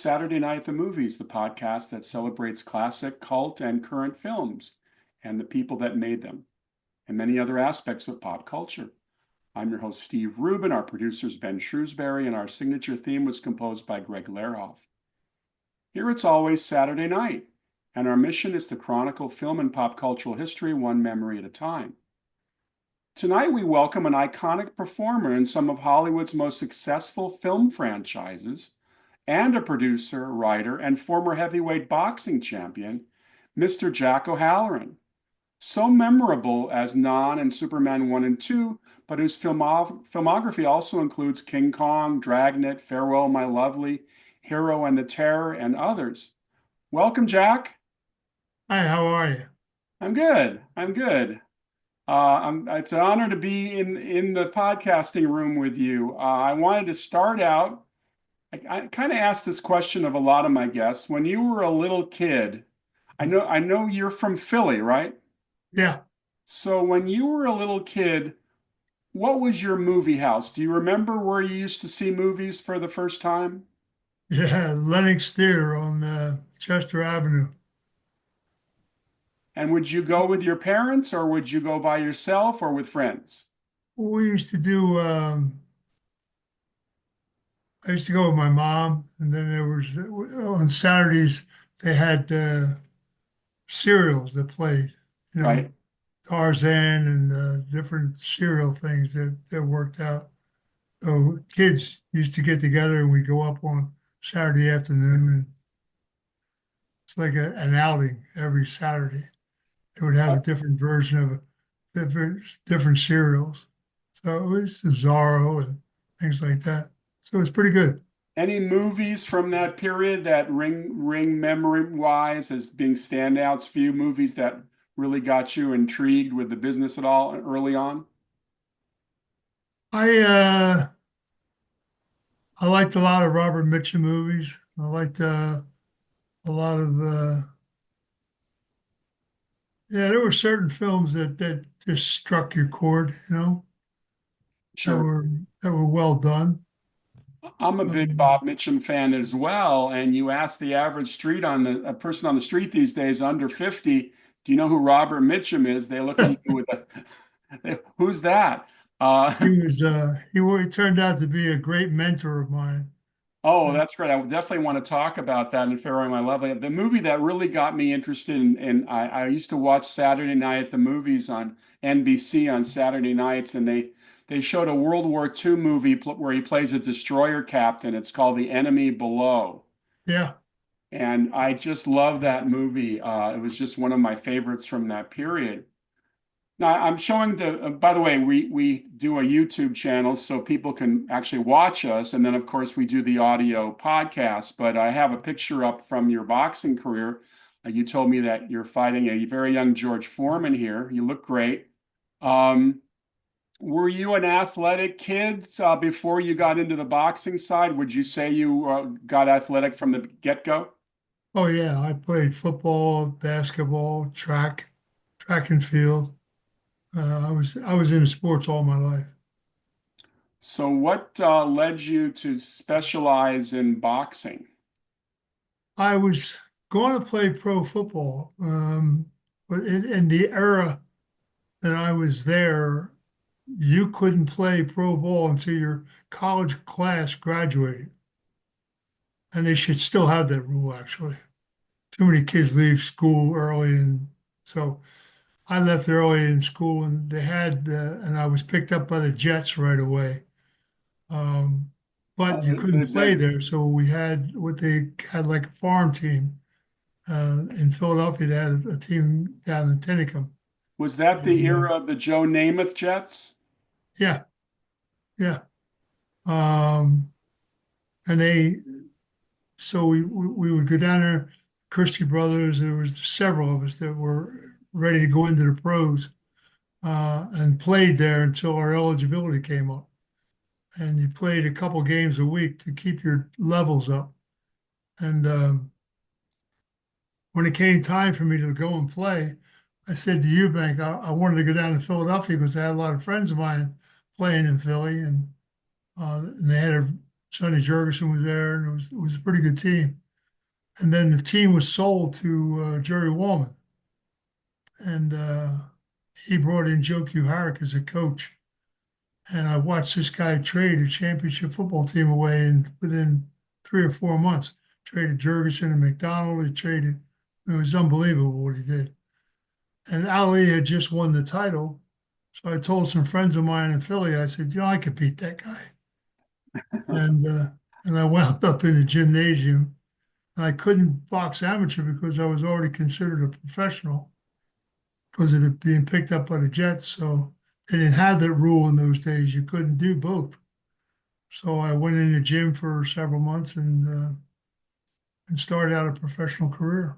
Saturday Night at the Movies, the podcast that celebrates classic, cult, and current films and the people that made them, and many other aspects of pop culture. I'm your host, Steve Rubin. Our producer is Ben Shrewsbury, and our signature theme was composed by Greg Lehrhoff. Here it's always Saturday night, and our mission is to chronicle film and pop cultural history one memory at a time. Tonight, we welcome an iconic performer in some of Hollywood's most successful film franchises and a producer, writer, and former heavyweight boxing champion, Mr. Jack O'Halloran. So memorable as Non and Superman 1 and 2, but whose filmography also includes King Kong, Dragnet, Farewell My Lovely, Hero and the Terror, and others. Welcome, Jack. Hi, how are you? I'm good. I'm good. It's an honor to be in the podcasting room with you. I wanted to start out. I kind of asked this question of a lot of my guests. When you were a little kid, I know you're from Philly, right? Yeah, So when you were a little kid, what was your movie house? Do you remember where you used to see movies for the first time? yeah, Lennox Theater on Chester Avenue. And would you go with your parents or would you go by yourself or with friends? We used to do, I used to go with my mom, and then there was, on Saturdays, they had serials that played, you know, Right? Tarzan and different serial things that worked out. So kids used to get together and we'd go up on Saturday afternoon, and it's like an outing every Saturday. It would have a different version of different cereals. So it was Zorro and things like that. So it's pretty good. Any movies from that period that ring memory wise as being standouts for you, movies that really got you intrigued with the business at all early on? I uh I liked a lot of Robert Mitchum movies. I liked a lot of yeah, there were certain films that just struck your chord, that Sure. were that were well done. I'm a big Um, Bob Mitchum fan as well. And you ask the average street on a person on the street these days under 50, do you know who Robert Mitchum is? They look at you with who's that? he Uh, was he turned out to be a great mentor of mine. Oh, that's great. I would definitely want to talk about that in Farewell My Lovely. The movie that really got me interested in I used to watch Saturday Night at the Movies on NBC on Saturday nights, and they showed a World War II movie where he plays a destroyer captain. It's called The Enemy Below. Yeah. And I just love that movie. It was just one of my favorites from that period. Now, I'm showing by the way, we do a YouTube channel so people can actually watch us. And then, of course, we do the audio podcast. But I have a picture up from your boxing career. You told me that you're fighting a very young George Foreman here. You look great. Um, were you an athletic kid before you got into the boxing side? Would you say you got athletic from the get-go? Oh yeah, I played football, basketball, track and field. I was into sports all my life. So, what led you to specialize in boxing? I was going to play pro football, but in the era that I was there, you couldn't play pro ball until your college class graduated, and they should still have that rule actually. Too many kids leave school early, and so I left early in school, and and I was picked up by the Jets right away. Um, Uh, but you couldn't play that there, so we had what they had like a farm team in Philadelphia. They had a team down in Tinicum. was that the And, era of the Joe Namath Jets? yeah, yeah. Um, and so we would go down there. Christie Brothers. There was several of us that were ready to go into the pros and played there until our eligibility came up. And you played a couple games a week to keep your levels up. And when it came time for me to go and play, I said to Eubank, I wanted to go down to Philadelphia because I had a lot of friends of mine playing in Philly, and they had Sonny Jurgensen was there, and it was a pretty good team. And then the team was sold to Jerry Wallman, and he brought in Joe Kuharich as a coach. And I watched this guy trade a championship football team away in within 3 or 4 months. Traded Jurgensen and McDonald. He traded. It was unbelievable what he did. And Ali had just won the title. So I told some friends of mine in Philly, I said, I could beat that guy. And I wound up in the gymnasium. And I couldn't box amateur because I was already considered a professional because of it being picked up by the Jets. So they didn't have that rule in those days. You couldn't do both. So I went in the gym for several months and started out a professional career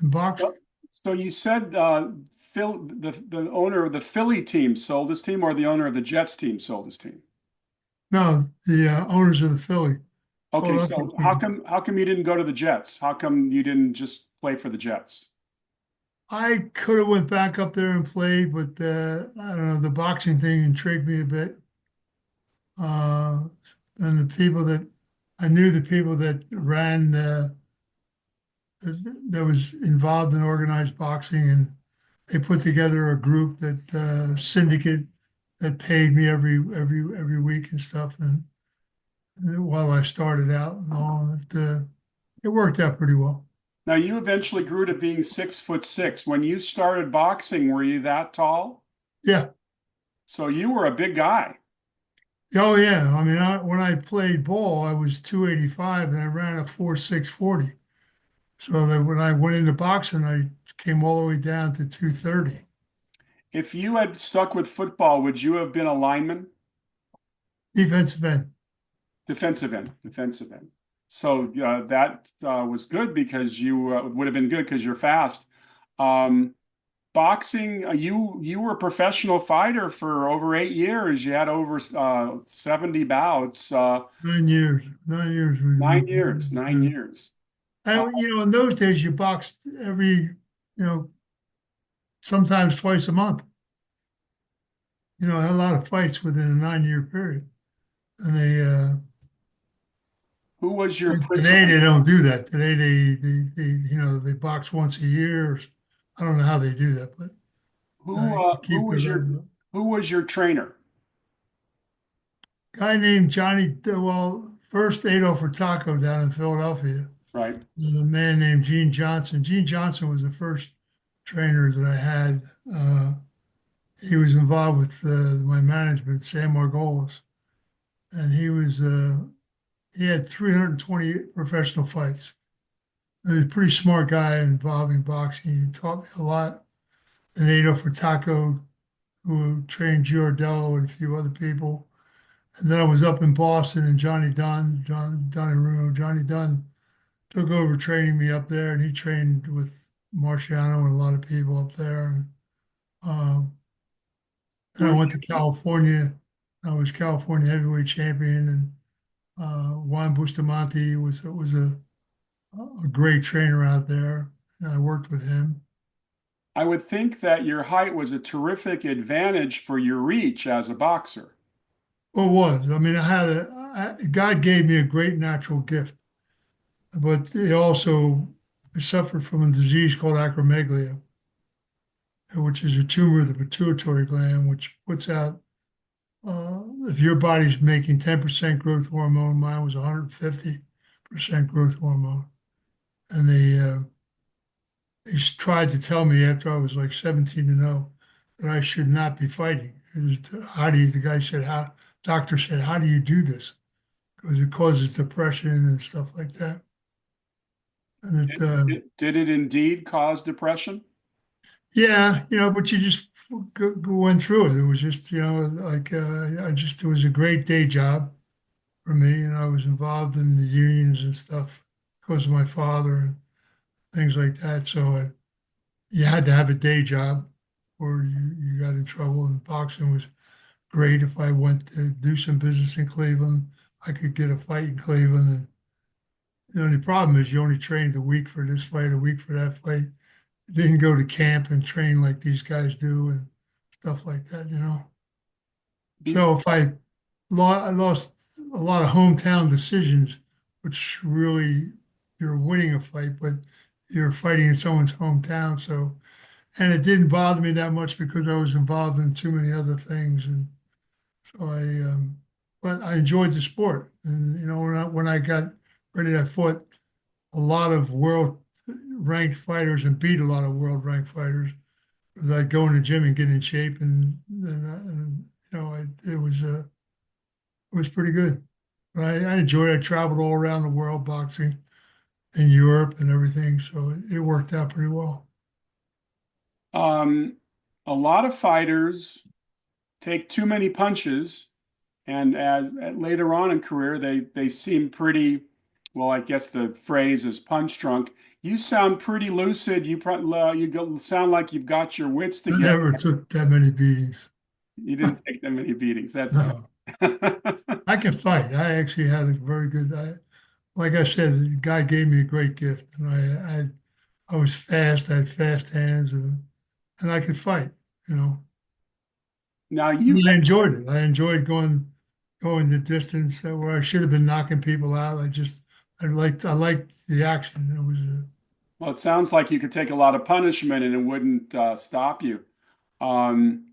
in boxing. So you said the owner of the Philly team sold his team, or the owner of the Jets team sold his team? No, the owners of the Okay, Philadelphia so how team. come how come you didn't go to the Jets? How come you didn't just play for the Jets? I could have went back up there and played, but I don't know, the boxing thing intrigued me a bit. Uh, and the people that I knew, the people that ran that was involved in organized boxing, and they put together a group that syndicate that paid me every week and stuff. And while I started out and all, it worked out pretty well. Now you eventually grew to being 6'6". When you started boxing, were you that tall? Yeah. So you were a big guy. Oh yeah. I mean, when I played ball, I was 285 and I ran a 4.640. So that when I went into boxing, I came all the way down to 230. If you had stuck with football, would you have been a lineman? Defensive end. Defensive end, defensive end. So that was good because you would have been good because you're fast. Um, Boxing, you were a professional fighter for over 8 years. You had over 70 bouts. 9 years. 9 years. 9 years, 9 years. Uh, And in those days you boxed sometimes twice a month. I had a lot of fights within a 9 year period. And who was your today principal? they don't do that. Today they box once a year. I don't know how they do that, but Who keep the who was your trainer? guy named Johnny. Well, first Adolf Taco down in Philadelphia, Right. and a man named Gene Johnson. Gene Johnson was the first trainer that I had. He was involved with my management, Sam Margolis, and he had 320 professional fights. He was a pretty smart guy involving boxing. He taught me a lot. And Adolf Taco, who trained Giordello and a few other people. And then I was up in Boston, and Johnny Dunn, John Dunn and Runo, Johnny Dunn took over training me up there, and he trained with Marciano and a lot of people up there. Um, and I Were went to you California. I was California heavyweight champion, and Juan Bustamante was a great trainer out there, and I worked with him. I would think that your height was a terrific advantage for your reach as a boxer. Well, it was. I mean, God gave me a great natural gift, but he also suffered from a disease called acromegalia, which is a tumor of the pituitary gland, which puts out, if your body's making 10% growth hormone, mine was 150% growth hormone. And they tried to tell me after I was like 17 to 0 that I should not be fighting. The guy said, doctor said, how do you do this? Because it causes depression and stuff like that. And Did it indeed cause depression? yeah, but you just went through it. It was just, like, it was a great day job for me. And I was involved in the unions and stuff because of my father and things like that. So you had to have a day job or you got in trouble. And boxing was great. If I went to do some business in Cleveland, I could get a fight in Cleveland. And the only problem is you only trained a week for this fight, a week for that fight. Didn't go to camp and train like these guys do and stuff like that. Bef- So if I lost a lot of hometown decisions, which really you're winning a fight, but you're fighting in someone's hometown. So, and it didn't bother me that much because I was involved in too many other things, and so but I enjoyed the sport. And when I got ready, I fought a lot of world ranked fighters and beat a lot of world ranked fighters. I'd go in the gym and get in shape, and it was pretty good. I enjoyed it. I traveled all around the world boxing in Europe and everything, so it worked out pretty well. Um, a lot of fighters take too many punches, and as later on in career, they seem pretty, well, I guess the phrase is punch drunk. You sound pretty lucid. Sound like you've got your wits I together. never took that many beatings. You didn't take that many beatings. That's good. No, I can fight. I actually had a very good. Like I said, the guy gave me a great gift, and I was fast. I had fast hands, and I could fight. You know, Now and I enjoyed it. I enjoyed going the distance where I should have been knocking people out. I liked the action. It was well, it sounds like you could take a lot of punishment and it wouldn't stop you. Um,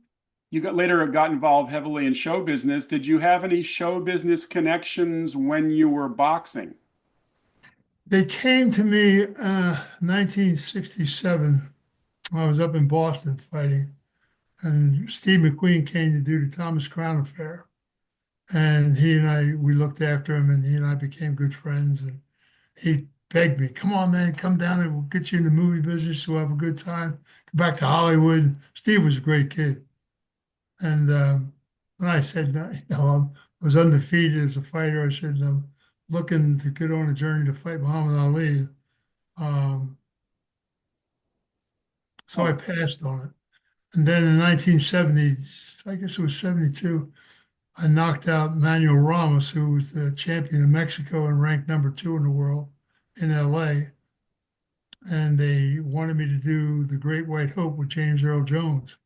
you got involved heavily in show business. Did you have any show business connections when you were boxing? They came to me 1967. I was up in Boston fighting, and Steve McQueen came to do the Thomas Crown Affair. And we looked after him, and he and I became good friends. And he begged me, "Come on, man, come down and we'll get you in the movie business. We'll have a good time. Go back to Hollywood." Steve was a great kid, and when I said, no, I was undefeated as a fighter. I said, "I'm looking to get on a journey to fight Muhammad Ali." Um, so Oh, I passed on it. And then in 1970s, I guess it was 72, I knocked out Manuel Ramos, who was the champion of Mexico and ranked number 2 in the world in LA. And they wanted me to do The Great White Hope with James Earl Jones.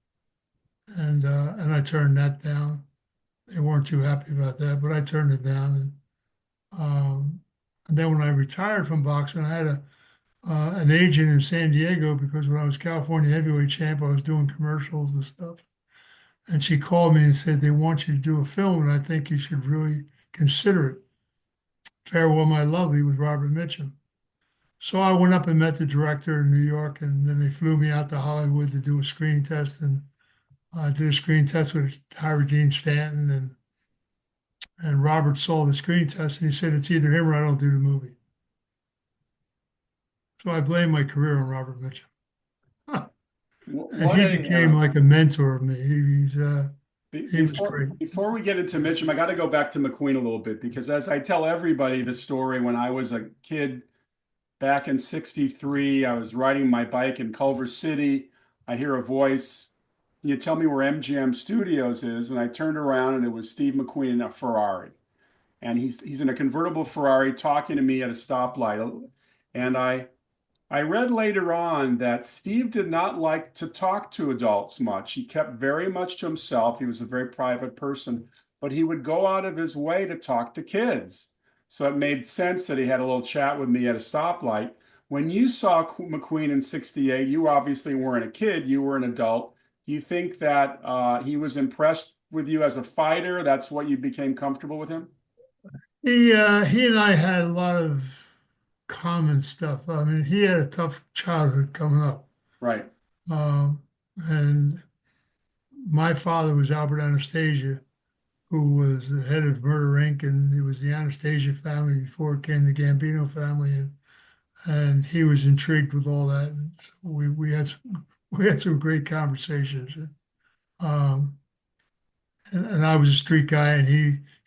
And I turned that down. They weren't too happy about that, but I turned it down. And then when I retired from boxing, I had an agent in San Diego because when I was California heavyweight champ, I was doing commercials and stuff. And she called me and said, they want you to do a film, and I think you should really consider it. Farewell, My Lovely with Robert Mitchum. So I went up and met the director in New York, and then they flew me out to Hollywood to do a screen test. And I did a screen test with Harry Dean Stanton, and Robert saw the screen test, and he said, it's either him or I don't do the movie. So I blame my career on Robert Mitchum. And what he a became like a mentor of me. He was before great. before we get into Mitchum, I got to go back to McQueen a little bit because as I tell everybody the story, when I was a kid back in '63, I was riding my bike in Culver City. I hear a voice. You tell me where MGM Studios is, and I turned around and it was Steve McQueen in a Ferrari, and he's in a convertible Ferrari talking to me at a stoplight, and I read later on that Steve did not like to talk to adults much. He kept very much to himself. He was a very private person, but he would go out of his way to talk to kids. So it made sense that he had a little chat with me at a stoplight. When you saw McQueen in '68, you obviously weren't a kid, you were an adult. Do you think that he was impressed with you as a fighter? That's what you became comfortable with him? He and I had a lot of common stuff. I mean, he had a tough childhood coming up. Right. Um, and my father was Albert Anastasia, who was the head of Murder Inc., and he was the Anastasia family before it came the Gambino family, and he was intrigued with all that. And so we had some great conversations. Um, and I was a street guy, and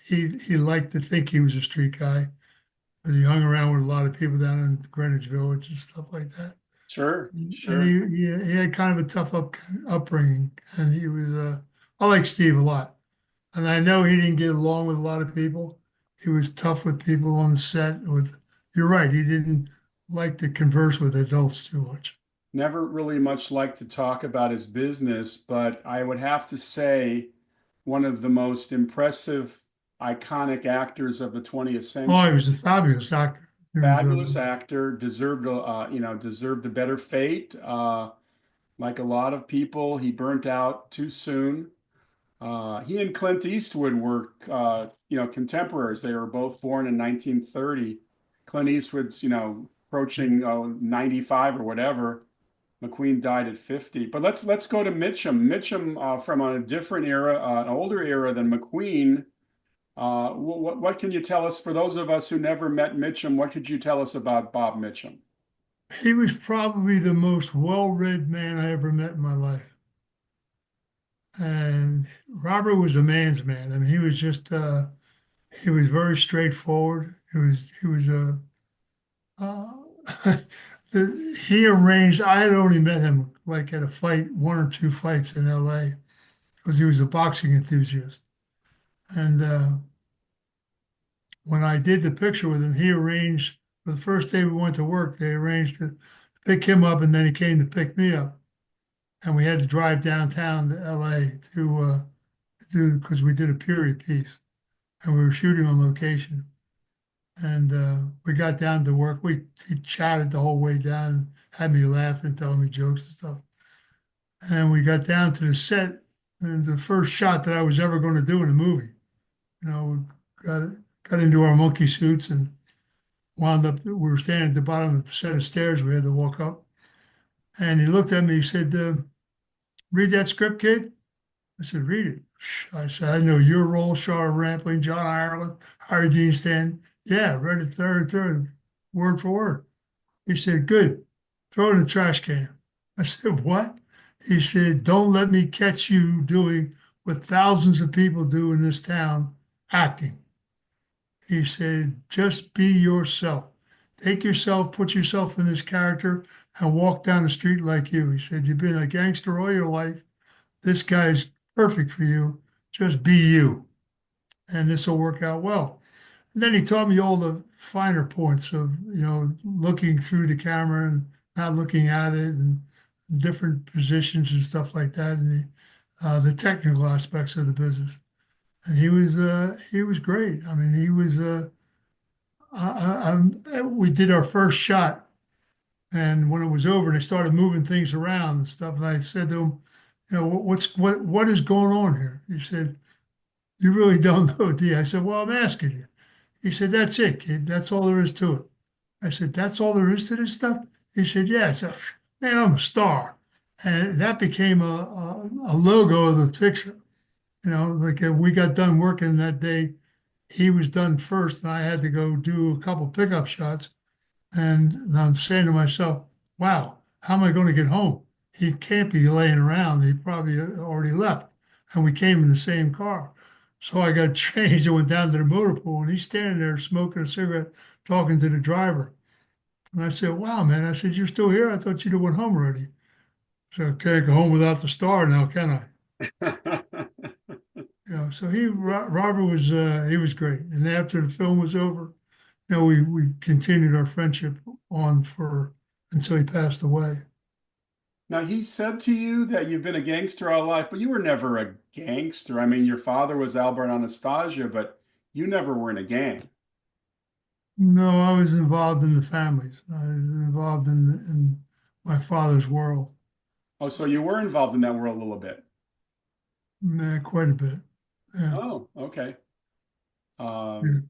he liked to think he was a street guy. But he hung around with a lot of people down in Greenwich Village and stuff like that. Sure, And sure. he had kind of a tough upbringing, and he was I like Steve a lot, and I know he didn't get along with a lot of people. He was tough with people on the set. You're right, he didn't like to converse with adults too much. Never really much liked to talk about his business, but I would have to say one of the most impressive iconic actors of the 20th Oh, century. he was a fabulous actor. He was Fabulous actor, deserved a better fate. Like a lot of people, he burnt out too soon. He and Clint Eastwood were, contemporaries. They were both born in 1930. Clint Eastwood's, approaching 95 or whatever. McQueen died at 50. But let's go to Mitchum. Mitchum, from a different era, an older era than McQueen. What can you tell us for those of us who never met Mitchum? What could you tell us about Bob Mitchum? he was probably the most well-read man I ever met in my life. And Robert was a man's man. I mean, he was very straightforward. He was a he arranged. I had only met him like at a fight, one or two fights in L.A. because he was a boxing enthusiast. And when I did the picture with him, he arranged for the first day we went to work. They arranged to pick him up, and then he came to pick me up. And we had to drive downtown to L.A. to do because we did a period piece, and we were shooting on location. And we got down to work. He chatted the whole way down, had me laughing, telling me jokes and stuff. And we got down to the set, and the first shot that I was ever going to do in a movie. We got into our monkey suits and wound up. We were standing at the bottom of a set of stairs we had to walk up. And he looked at me. He said, "Read that script, kid." I said, "Read it." I said, "I know your role, Shara Rampling, John Ireland, Harry Dean Stanton." "Yeah, read it third, word for word." He said, "Good. Throw it in the trash can." I said, "What?" He said, "Don't let me catch you doing what thousands of people do in this town, acting." He said, "Just be yourself. Take yourself, put yourself in this character, and walk down the street like you." He said, "You've been a gangster all your life. This guy's perfect for you. Just be you, and this will work out well." And then he taught me all the finer points of, looking through the camera and not looking at it and different positions and stuff like that, and the technical aspects of the business. And he was great. I mean, he was. We did our first shot, and when it was over, they started moving things around and stuff. And I said to him, what is going on here?" He said, "You really don't know, do you?" I said, "Well, I'm asking you." He said, "That's it, kid. That's all there is to it." I said, "That's all there is to this stuff?" He said, "Yeah." I said, "Man, I'm a star." And that became a logo of the picture. Like we got done working that day. He was done first, and I had to go do a couple pickup shots. And I'm saying to myself, "Wow, how am I going to get home? He can't be laying around. He probably already left." And we came in the same car. So I got changed and went down to the motor pool, and he's standing there smoking a cigarette, talking to the driver. And I said, "Wow, man." I said, "You're still here? I thought you'd went home already." So I can't go home without the star now, can I? So Robert he was great. And after the film was over, we continued our friendship on for until he passed away. Now, he said to you that you've been a gangster all life, but you were never a gangster. I mean, your father was Albert Anastasia, but you never were in a gang. No, I was involved in the families. I was involved in my father's world, Oh, so you were involved in that world a little bit. quite a bit. Yeah. Oh, okay. Yeah. Um,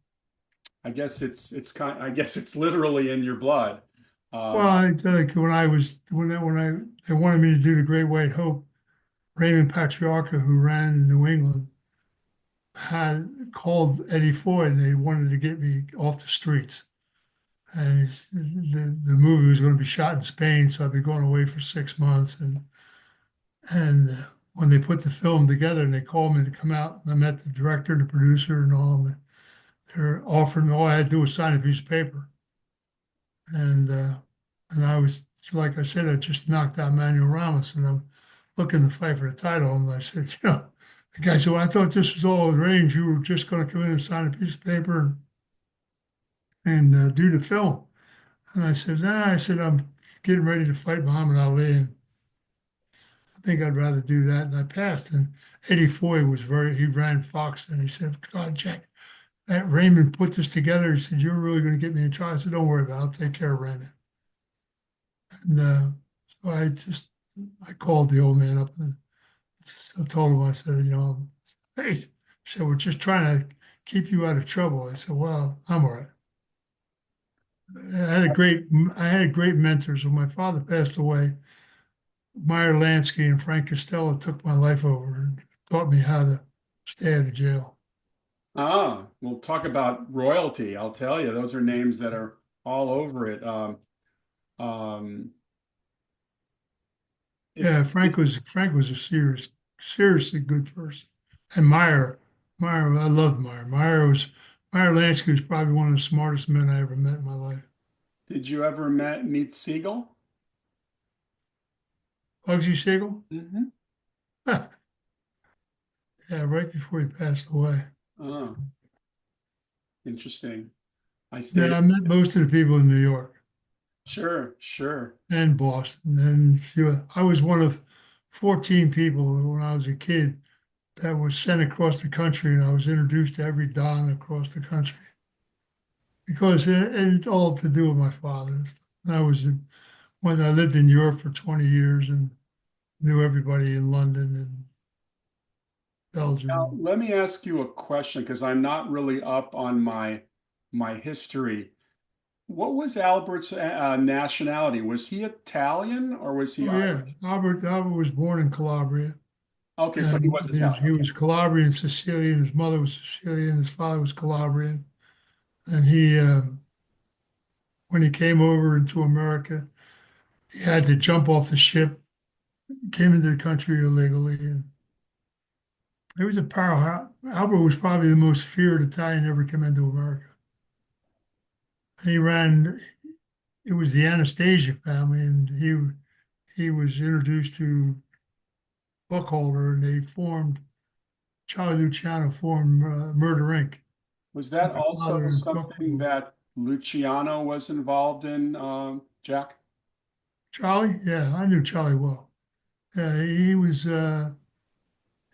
I guess it's literally in your blood. Well, Um, I tell you, when they wanted me to do the Great White Hope, Raymond Patriarca, who ran New England, had called Eddie Floyd and they wanted to get me off the streets. And the movie was going to be shot in Spain, so I'd be going away for 6 months. And when they put the film together and they called me to come out, and I met the director and the producer and all, and they're offering me all I had to do was sign a piece of paper. And I was, like I said, I just knocked out Manuel Ramos, and I'm looking to fight for the title. And I said, the guy said, "Well, I thought this was all arranged. You were just going to come in and sign a piece of paper and do the film." And I said, "Nah." I said, "I'm getting ready to fight Muhammad Ali, and I think I'd rather do that." And I passed. And Eddie Foy he ran Fox, and he said, "God, Jack, Raymond put this together. He said, "You're really going to get me in trouble." I said, "Don't worry about it. I'll take care of Raymond." And so I called the old man up and I told him, I said, hey, he said, "We're just trying to keep you out of trouble." I said, "Well, I'm all right." I had a great, I had great mentors. When my father passed away, Meyer Lansky and Frank Costello took my life over and taught me how to stay out of jail. We'll talk about royalty. I'll tell you, those are names that are all over it. Um, if Yeah, Frank was a seriously good person. And Meyer, I loved Meyer. Meyer Lansky was probably one of the smartest men I ever met in my life. did you ever meet Siegel? Bugsy Siegel? Hmm. Yeah, right before he passed away. Oh, interesting. I stayed. Yeah, I met most of the people in New York Sure, sure. and Boston. And I was one of 14 people when I was a kid that was sent across the country, and I was introduced to every Don across the country because it's all to do with my father. And I was when I lived in Europe for 20 years and knew everybody in London and Belgium. Now, And, let me ask you a question because I'm not really up on my history. What was Albert's nationality? Was he Italian or was he oh yeah, Irish? Albert was born in Calabria, Okay, so he and was Italian. he was Calabrian Sicilian. His mother was Sicilian. His father was Calabrian, and when he came over into America, he had to jump off the ship. Came into the country illegally, and he was a powerhouse. Albert was probably the most feared Italian ever come into America. He ran. It was the Anastasia family, and he was introduced to Buckholder, and they formed Charlie Luciano formed Murder Inc. Was that My also father is something Buckholder. that Luciano was involved in, Jack? Charlie, yeah, I knew Charlie well. He was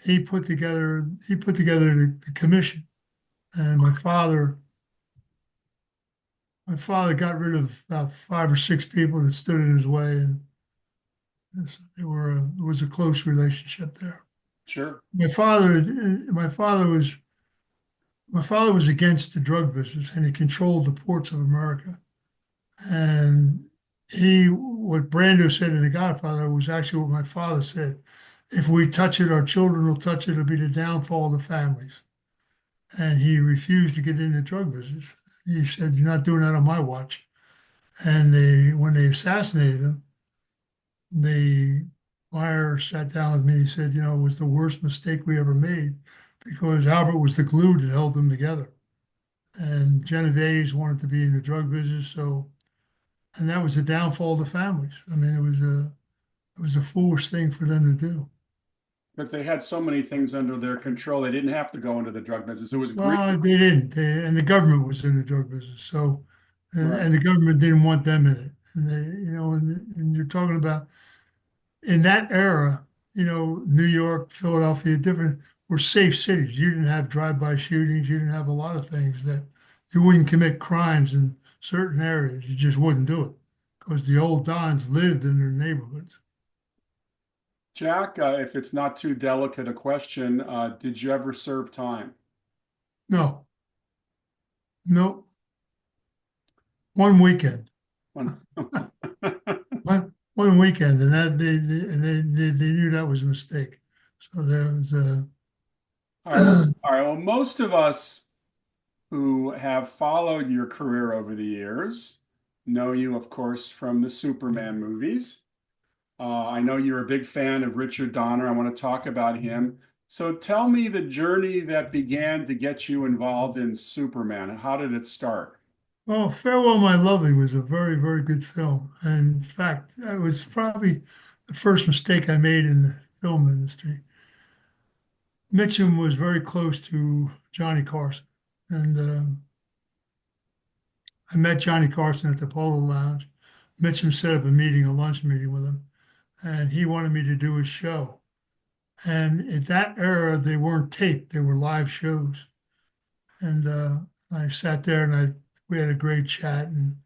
he put together the commission, and my father got rid of about 5 or 6 people that stood in his way, and it was a close relationship there. Sure. My father, my father was my father was against the drug business, and he controlled the ports of America. And what Brando said in The Godfather was actually what my father said. If we touch it, our children will touch it. It'll be the downfall of the families. And he refused to get into drug business. He said, "You're not doing that on my watch." And when they assassinated him, the Meyer sat down with me. He said, "It was the worst mistake we ever made because Albert was the glue that held them together. And Genovese wanted to be in the drug business, and that was the downfall of the families. I mean, it was a foolish thing for them to do. Because they had so many things under their control, they didn't have to go into the drug business. It was greed. Well, they didn't, and the government was in the drug business, so Right. and the government didn't want them in it. And and you're talking about in that era, New York, Philadelphia, different were safe cities. You didn't have drive-by shootings. You didn't have a lot of things that you wouldn't commit crimes in certain areas. You just wouldn't do it because the old Dons lived in their neighborhoods. Jack, if it's not too delicate a question, did you ever serve time? No, no, one weekend, When- one weekend, and that they knew that was a mistake. So there was a All right. Well, most of us who have followed your career over the years know you, of course, from the Superman movies. I know you're a big fan of Richard Donner. I want to talk about him. So tell me the journey that began to get you involved in Superman. How did it start? well, Farewell, My Lovely was a very, very good film. And in fact, that was probably the first mistake I made in the film industry. Mitchum was very close to Johnny Carson. And I met Johnny Carson at the Polo Lounge. Mitchum set up a lunch meeting with him, and he wanted me to do his show. And at that era, they weren't taped, they were live shows. And I sat there and we had a great chat. And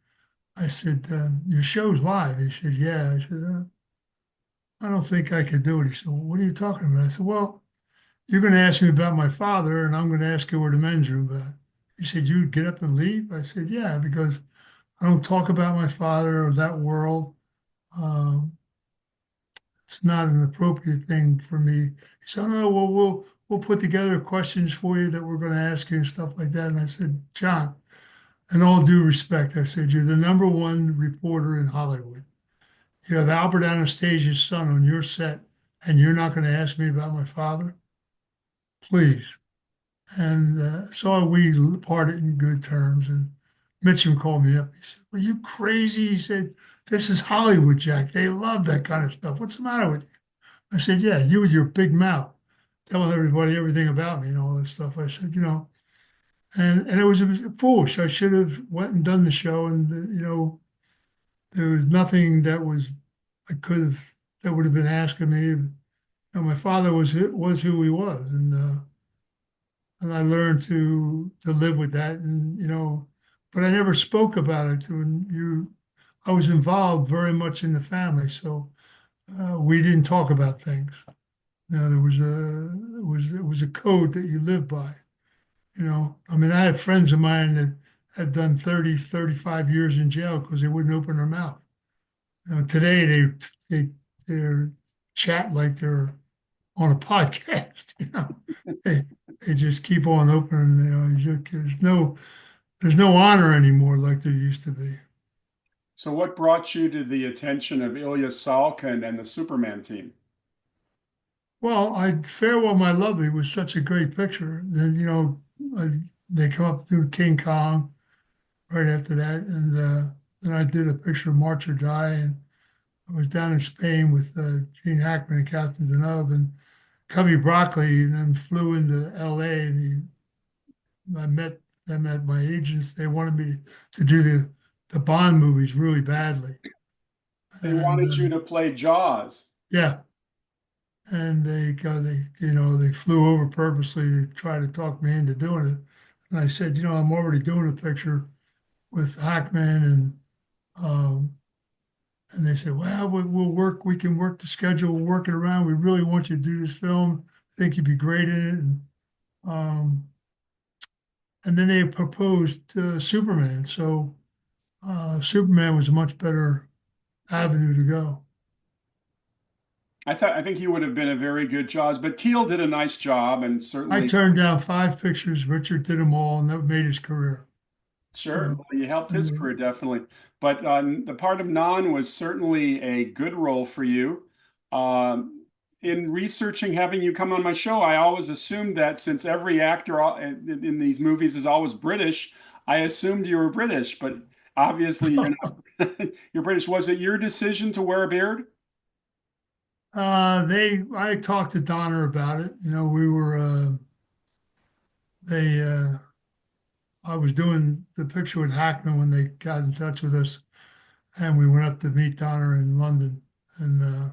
I said, "Your show's live." He said, "Yeah." I said, "I don't think I could do it." He said, "Well, what are you talking about?" I said, "Well, you're going to ask me about my father, and I'm going to ask you where the men's room at." He said, "You'd get up and leave?" I said, "Yeah, because I don't talk about my father or that world. Um, it's not an appropriate thing for me." He said, "Oh, no, well, we'll put together questions for you that we're going to ask you and stuff like that." And I said, "John, in all due respect," I said, "you're the number one reporter in Hollywood. You have Albert Anastasia's son on your set, and you're not going to ask me about my father? Please." And so we parted in good terms. And Mitchum called me up. He said, "Are you crazy?" He said, "This is Hollywood, Jack. They love that kind of stuff. What's the matter with you?" I said, "Yeah, you with your big mouth, telling everybody everything about me and all this stuff." I said, and it was foolish. I should have went and done the show, and there was nothing I could have that would have been asking me. My father was who he was, and I learned to live with that, and but I never spoke about it. I was involved very much in the family, so we didn't talk about things. There was it was a code that you live by. I mean, I have friends of mine that have done 30, 35 years in jail because they wouldn't open their mouth. Today they they're chat like they're on a podcast. They they just keep on opening. There's no honor anymore like there used to be. So, what brought you to the attention of Ilya Salkin and the Superman team? Well, Farewell My Lovely was such a great picture. Then they come up through King Kong right after that, and then I did a picture of March or Die, and I was down in Spain with Gene Hackman and Captain Deneuve and Cubby Broccoli, and then flew into L.A. and I met them at my agents. They wanted me to do the Bond movies really badly, They and wanted you to play Jaws. yeah, and they flew over purposely to try to talk me into doing it. And I said, I'm already doing a picture with Hackman, and they said, well, we'll work. We can work the schedule. We'll work it around. We really want you to do this film. I think you'd be great in it. Um, and then they proposed Superman. So Superman was a much better avenue to go. I think he would have been a very good Jaws, but Keel did a nice job and I certainly, turned down 5 pictures. Richard did them all, and that made his career. sure, So, well, you helped I his mean, career definitely. But the part of Non was certainly a good role for you. In researching having you come on my show, I always assumed that since every actor in these movies is always British, I assumed you were British, but obviously you're not. You're British. Was it your decision to wear a beard? I talked to Donner about it. We were, they, I was doing the picture with Hackman when they got in touch with us, and we went up to meet Donner in London, and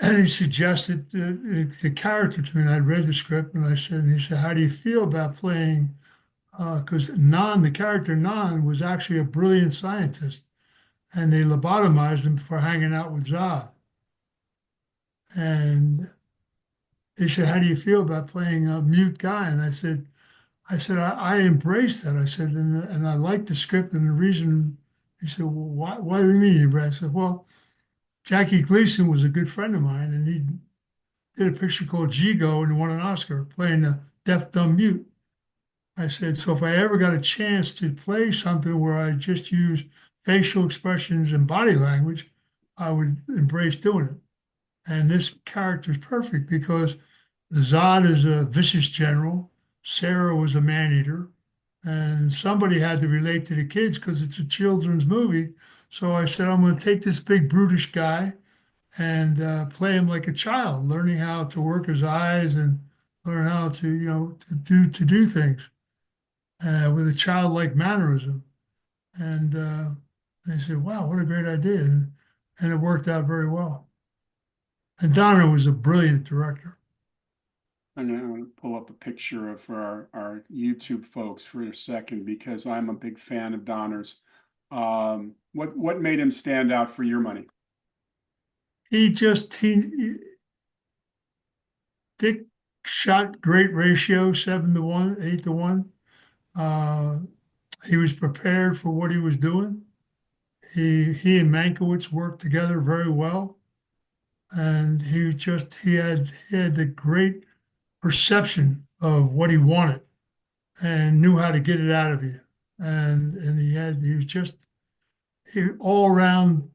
he suggested the character to me. And I read the script, and he said, "How do you feel about playing?" Because the character Non, was actually a brilliant scientist, and they lobotomized him for hanging out with Zod. And he said, "How do you feel about playing a mute guy?" And I embraced that. I said, and I liked the script and the reason. He said, "Well, why do you mean you embraced?" I said, "Well, Jackie Gleason was a good friend of mine, and he did a picture called Gigo and won an Oscar playing a deaf, dumb mute." I said, "So if I ever got a chance to play something where I just use facial expressions and body language, I would embrace doing it." And this character is perfect because Zod is a vicious general. Sara was a man eater. And somebody had to relate to the kids because it's a children's movie. So I said, I'm going to take this big brutish guy and play him like a child, learning how to work his eyes and learn how to do things with a childlike mannerism. And they said, "Wow, what a great idea!" And it worked out very well. And Donner was a brilliant director. I'm going to pull up a picture of our YouTube folks for a second because I'm a big fan of Donner's. What made him stand out for your money? Dick shot great ratio, 7-1, 8-1. Uh, he was prepared for what he was doing. He and Mankiewicz worked together very well, and he had the great perception of what he wanted and knew how to get it out of you. And he was just all around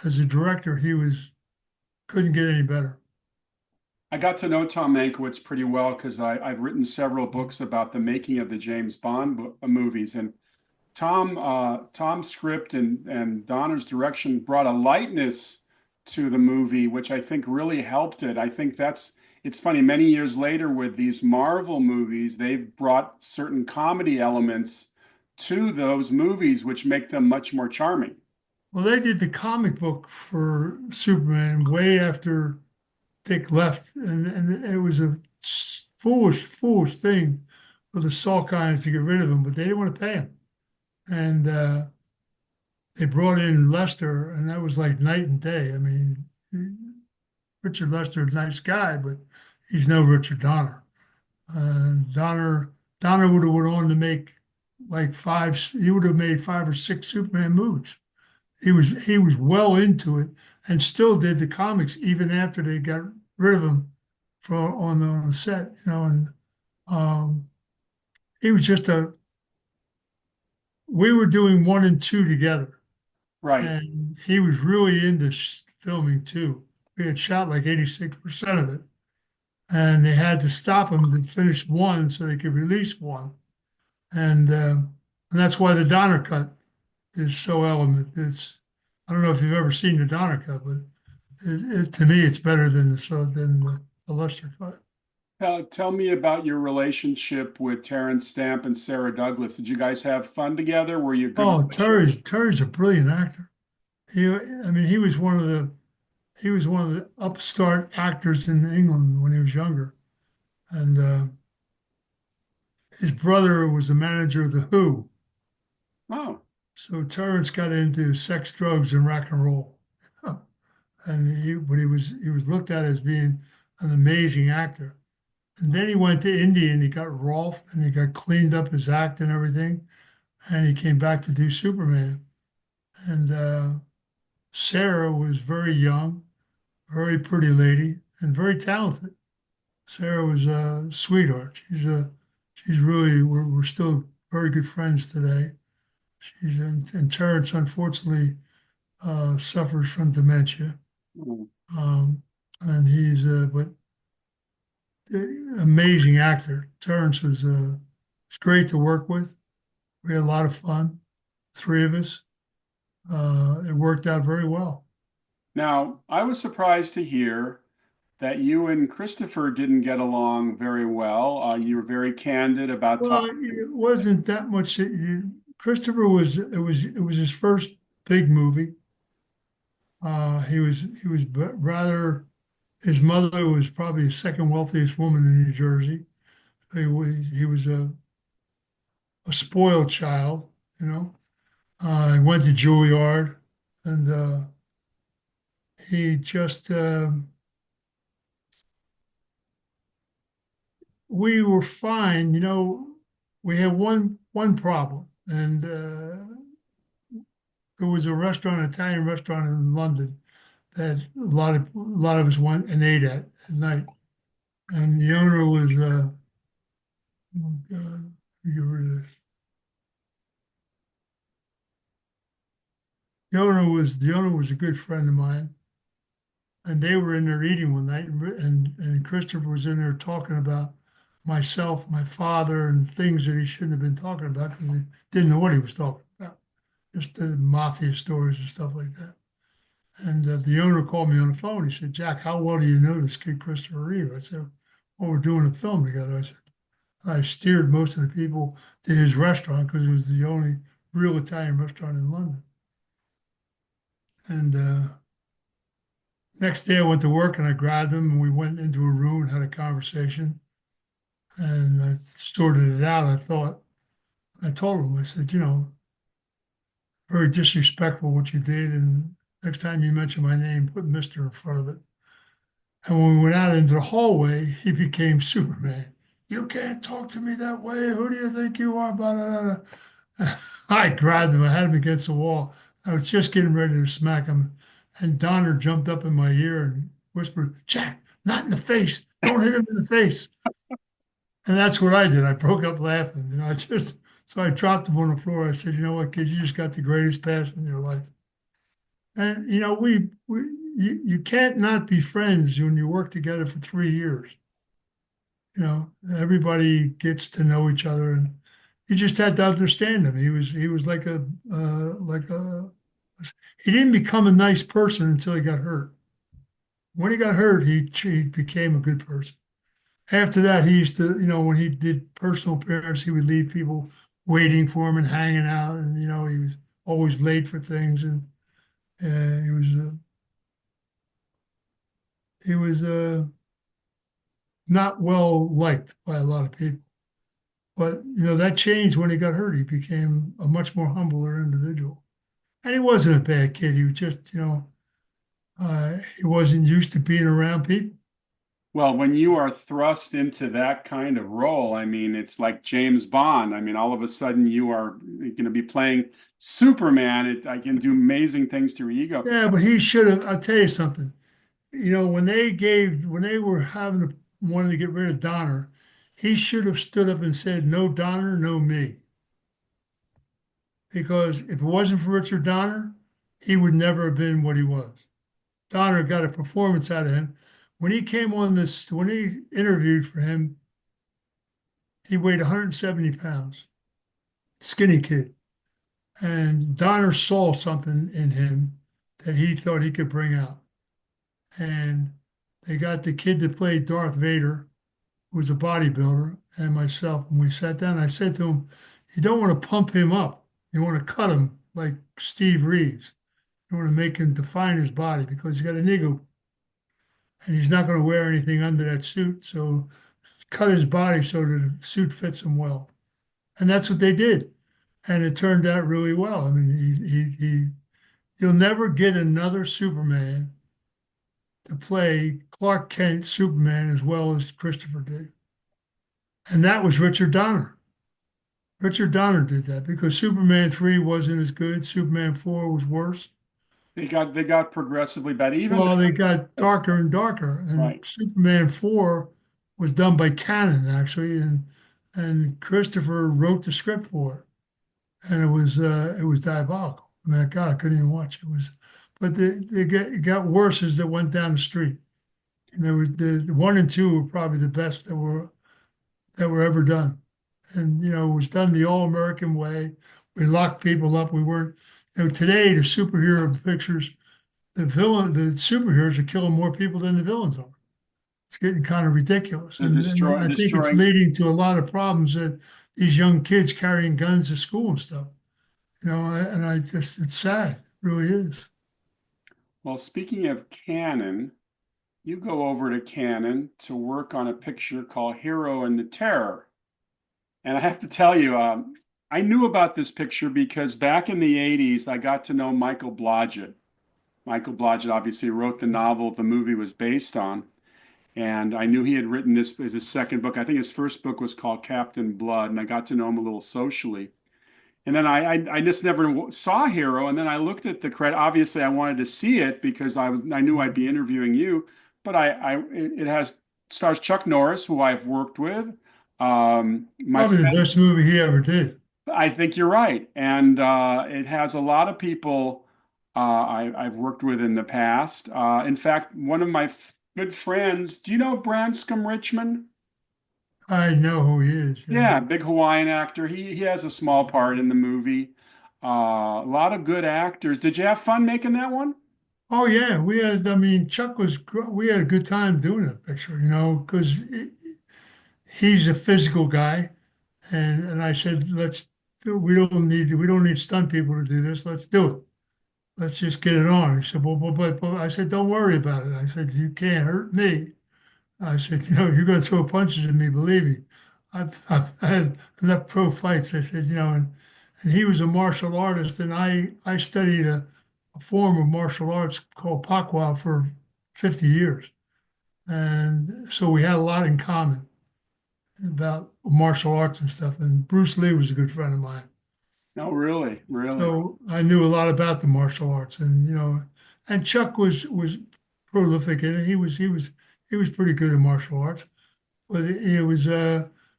as a director. He was couldn't get any better. I got to know Tom Mankiewicz pretty well because I've written several books about the making of the James Bond movies, and Tom's script and Donner's direction brought a lightness to the movie, which I think really helped it. I think it's funny, many years later with these Marvel movies, they've brought certain comedy elements to those movies, which make them much more charming. Well, they did the comic book for Superman way after Dick left, and it was a foolish thing for the Salkinds to get rid of him, but they didn't want to pay him, and they brought in Lester, and that was like night and day. I mean, Richard Lester is a nice guy, but he's no Richard Donner. And Donner would have went on to make like five. He would have made 5 or 6 Superman movies. He was well into it and still did the comics even after they got rid of him for on the set, and um, he was just a we were doing 1 and 2 together, Right. and he was really into filming too. We had shot like 86% of it, and they had to stop him to finish 1 so they could release 1. And that's why the Donner cut is so element. I don't know if you've ever seen the Donner cut, but to me, it's better than the Lester cut. Tell me about your relationship with Terence Stamp and Sarah Douglas. Did you guys have fun together? Were you a good Oh, relationship? Terry's a brilliant actor. I mean, he was one of the upstart actors in England when he was younger, and his brother was the manager of the Who. Oh, So Terrence got into sex, drugs, and rock and roll, but he was looked at as being an amazing actor. And then he went to India and he got Rolf and he got cleaned up his act and everything, and he came back to do Superman. And Sarah was very young, very pretty lady, and very talented. Sarah was a sweetheart. She's really we're still very good friends today. And Terrence unfortunately suffers from dementia, mm. um, and but amazing actor. Terrence was great to work with. We had a lot of fun, 3 of us. It worked out very well. Now, I was surprised to hear that you and Christopher didn't get along very well. You were very candid about Well, talking. it wasn't that much. Christopher it was his first big movie. He was rather his mother was probably the second wealthiest woman in New Jersey. He was a spoiled child, you know. He went to Juilliard, and he just we were fine, you know. We had one problem, and there was a Italian restaurant in London that a lot of us went and ate at night, and the owner was oh God, let me get rid of this. The owner was a good friend of mine, and they were in there eating one night, and Christopher was in there talking about myself, my father, and things that he shouldn't have been talking about because he didn't know what he was talking about, just the mafia stories and stuff like that. And the owner called me on the phone. He said, "Jack, how well do you know this kid, Christopher Reeve?" I said, "Well, we're doing a film together." I said, "I steered most of the people to his restaurant because it was the only real Italian restaurant in London." And Next day I went to work and I grabbed him and we went into a room and had a conversation and I sorted it out. I told him, I said, very disrespectful what you did. And next time you mention my name, put Mr. in front of it. And when we went out into the hallway, he became Superman. You can't talk to me that way. Who do you think you are? Blah, blah, blah. I grabbed him. I had him against the wall. I was just getting ready to smack him. And Donner jumped up in my ear and whispered, Jack, not in the face. Don't hit him in the face. And that's what I did. I broke up laughing. So I dropped him on the floor. I said, you know what, kid, you just got the greatest pass in your life. And, you can't not be friends when you work together for 3 years. Everybody gets to know each other, and you just had to understand him. He was he didn't become a nice person until he got hurt. When he got hurt, he became a good person. After that, he used to, when he did personal appearance, he would leave people waiting for him and hanging out, and he was always late for things, and he was not well liked by a lot of people. But that changed when he got hurt. He became a much more humbler individual, and he wasn't a bad kid. He was just, he wasn't used to being around people. Well, when you are thrust into that kind of role, I mean, it's like James Bond. I mean, all of a sudden you are going to be playing Superman. I can do amazing things to your ego. Yeah, but he should have. I'll tell you something. When they were wanting to get rid of Donner, he should have stood up and said, "No Donner, no me." Because if it wasn't for Richard Donner, he would never have been what he was. Donner got a performance out of him. When he interviewed for him, he weighed 170 pounds, skinny kid. And Donner saw something in him that he thought he could bring out. And they got the kid that played Darth Vader, who was a bodybuilder, and myself. And we sat down. I said to him, you don't want to pump him up. You want to cut him like Steve Reeves. You want to make him define his body because he's got an ego and he's not going to wear anything under that suit. So cut his body so that the suit fits him well. And that's what they did. And it turned out really well. I mean, you'll never get another Superman to play Clark Kent Superman as well as Christopher did. And that was Richard Donner. Richard Donner did that because Superman 3 wasn't as good. Superman 4 was worse. They got progressively better. Even Well, they got darker and darker. And right. Superman 4 was done by Cannon, actually, and Christopher wrote the script for it. And it was diabolical. I mean, God, I couldn't even watch it. But it got worse as it went down the street. And there was the 1 and 2 were probably the best that were ever done. And it was done the all-American way. We locked people up. We weren't, today the superhero pictures, the superheroes are killing more people than the villains are. It's getting kind of ridiculous. They're And I think it's destroying. leading to a lot of problems that these young kids carrying guns to school and stuff. And I just, it's sad. It really is. Well, speaking of Canon, you go over to Canon to work on a picture called Hero and the Terror. And I have to tell you, I knew about this picture because back in the 80s, I got to know Michael Blodgett. Michael Blodgett obviously wrote the novel the movie was based on. And I knew he had written this as his second book. I think his first book was called Captain Blood, and I got to know him a little socially. And then I just never saw Hero. And then I looked at the credit. Obviously, I wanted to see it because I knew I'd be interviewing you. But it has stars Chuck Norris, who I've worked with. My Probably the friend, best movie he ever did. I think you're right, and it has a lot of people I've worked with in the past. In fact, one of my good friends. Do you know Branscombe Richmond? I know who he is. Yeah. Yeah, big Hawaiian actor. He has a small part in the movie. A lot of good actors. Did you have fun making that one? Oh yeah, I mean, we had a good time doing that picture, because he's a physical guy, and I said, we don't need stunt people to do this. Let's do it. let's just get it on. He said, well, but I said, don't worry about it. I said, you can't hurt me. I said, you're going to throw punches at me, believe me. I've had enough pro fights. I said, and he was a martial artist, and I studied a form of martial arts called Pakwa for 50 years. And so we had a lot in common about martial arts and stuff. And Bruce Lee was a good friend of mine. No, really, really. So I knew a lot about the martial arts, and and Chuck was prolific in it. He was pretty good in martial arts, but it was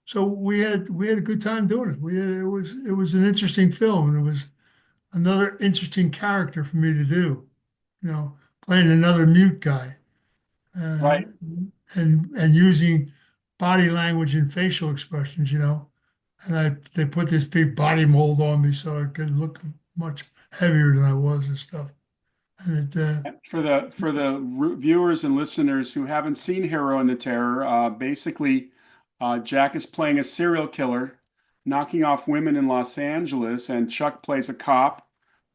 so we had a good time doing it. It was an interesting film, and it was another interesting character for me to do. Playing another mute guy, uh, Right. and using body language and facial expressions. And they put this big body mold on me so I could look much heavier than I was and stuff. And For the viewers and listeners who haven't seen Hero and the Terror, basically, Jack is playing a serial killer, knocking off women in Los Angeles, and Chuck plays a cop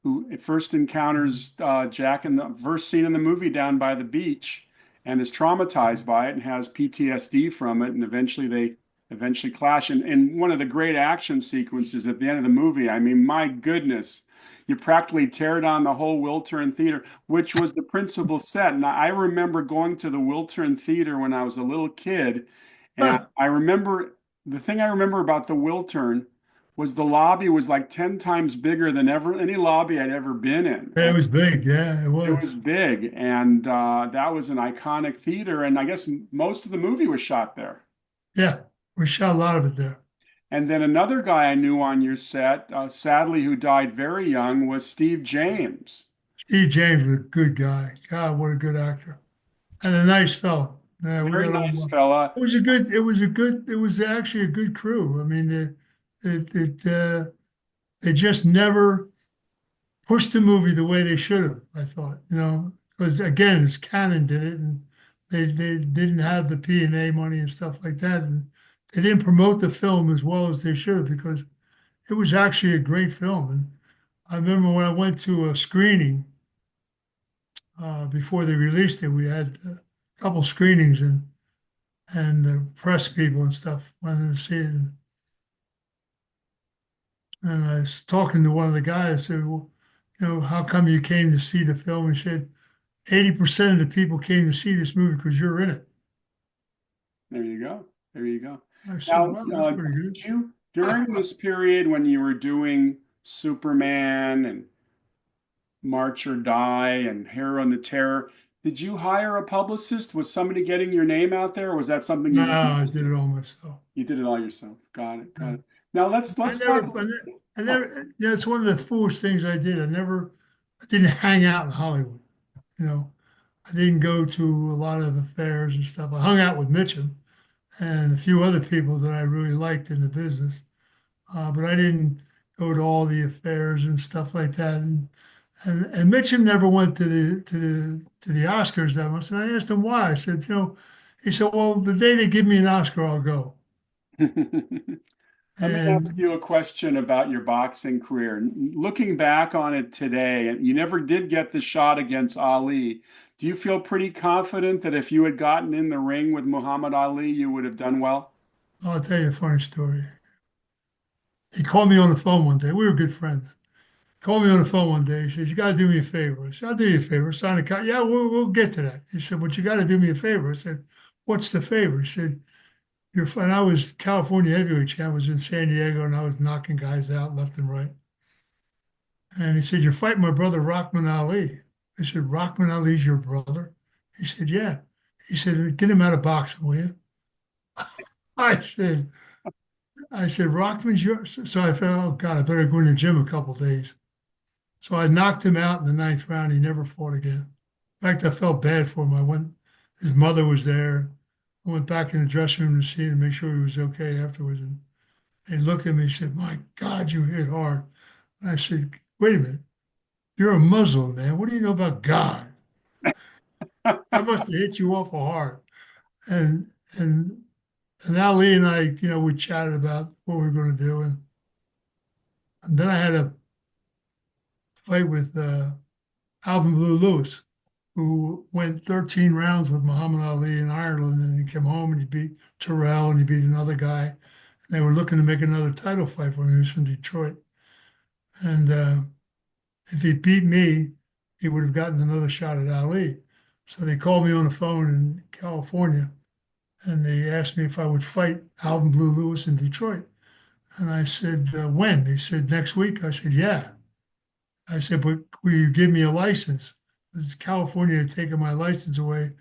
who at first encounters Jack in the first scene in the movie down by the beach, and is traumatized by it and has PTSD from it, and eventually clash. And one of the great action sequences at the end of the movie, I mean, my goodness. You practically tear down the whole Wiltern Theater, which was the principal set. And I remember going to the Wiltern Theater when I was a little kid. And I remember the thing I remember about the Wiltern was the lobby was like 10 times bigger than ever any lobby I'd ever been in. it And was big, yeah, it it was was. big. And that was an iconic theater. And I guess most of the movie was shot there. Yeah, we shot a lot of it there. And then another guy I knew on your set, sadly, who died very young, was Steve James. Steve James was a good guy. God, what a good actor and a nice fellow. Yeah, we Very got on nice well. fella. It was actually a good crew. I mean, they just never pushed the movie the way they should have, I thought, because again, it's Canon did it, and they didn't have the P&A money and stuff like that, and they didn't promote the film as well as they should have because it was actually a great film. And I remember when I went to a screening before they released it, we had a couple screenings, and the press people and stuff wanted to see it. And I was talking to one of the guys. I said, well, how come you came to see the film? He said, 80% of the people came to see this movie because you're in it. There you go. There you go. I said, Now, wow, that's pretty good. did you, during this period when you were doing Superman and March or Die and Hero and the Terror, did you hire a publicist? Was somebody getting your name out there, or was that something No, you I did it all myself. you did it all yourself? Got it. Got Yeah. it. Now I let's never, talk. I Oh, never, it's one of the foolish things I did. I didn't hang out in Hollywood. You know, I didn't go to a lot of affairs and stuff. I hung out with Mitchum and a few other people that I really liked in the business. But I didn't go to all the affairs and stuff like that. And Mitchum never went to the Oscars that much. And I asked him why. I said, he said, well, the day they give me an Oscar, I'll go. let me ask And you a question about your boxing career. Looking back on it today, and you never did get the shot against Ali. Do you feel pretty confident that if you had gotten in the ring with Muhammad Ali, you would have done well? I'll tell you a funny story. He called me on the phone one day. We were good friends. Called me on the phone one day. He says, you got to do me a favor. I said, I'll do you a favor. Sign a contract. Yeah, we'll get to that. He said, but you got to do me a favor. I said, what's the favor? He said, and I was California heavyweight champ. I was in San Diego and I was knocking guys out left and right. And he said, you're fighting my brother, Rahman Ali. I said, Rahman Ali's your brother? He said, yeah. He said, get him out of boxing, will you? I said, Rockman's yours. So I felt, oh God, I better go in the gym a couple of days. So I knocked him out in the ninth round. He never fought again. In fact, I felt bad for him. His mother was there. I went back in the dressing room to see him to make sure he was okay afterwards. And he looked at me and said, my God, you hit hard. And I said, wait a minute. You're a Muslim, man. What do you know about God? I must have hit you awful hard. And and and Ali and I, we chatted about what we were going to do. And then I had a fight with Alvin Blue Lewis, who went 13 rounds with Muhammad Ali in Ireland, and he came home and he beat Terrell and he beat another guy. And they were looking to make another title fight for him. He was from Detroit. And if he beat me, he would have gotten another shot at Ali. So they called me on the phone in California and they asked me if I would fight Alvin Blue Lewis in Detroit. And I said, when? They said, next week. I said, yeah. I said, but will you give me a license? Because California had taken my license away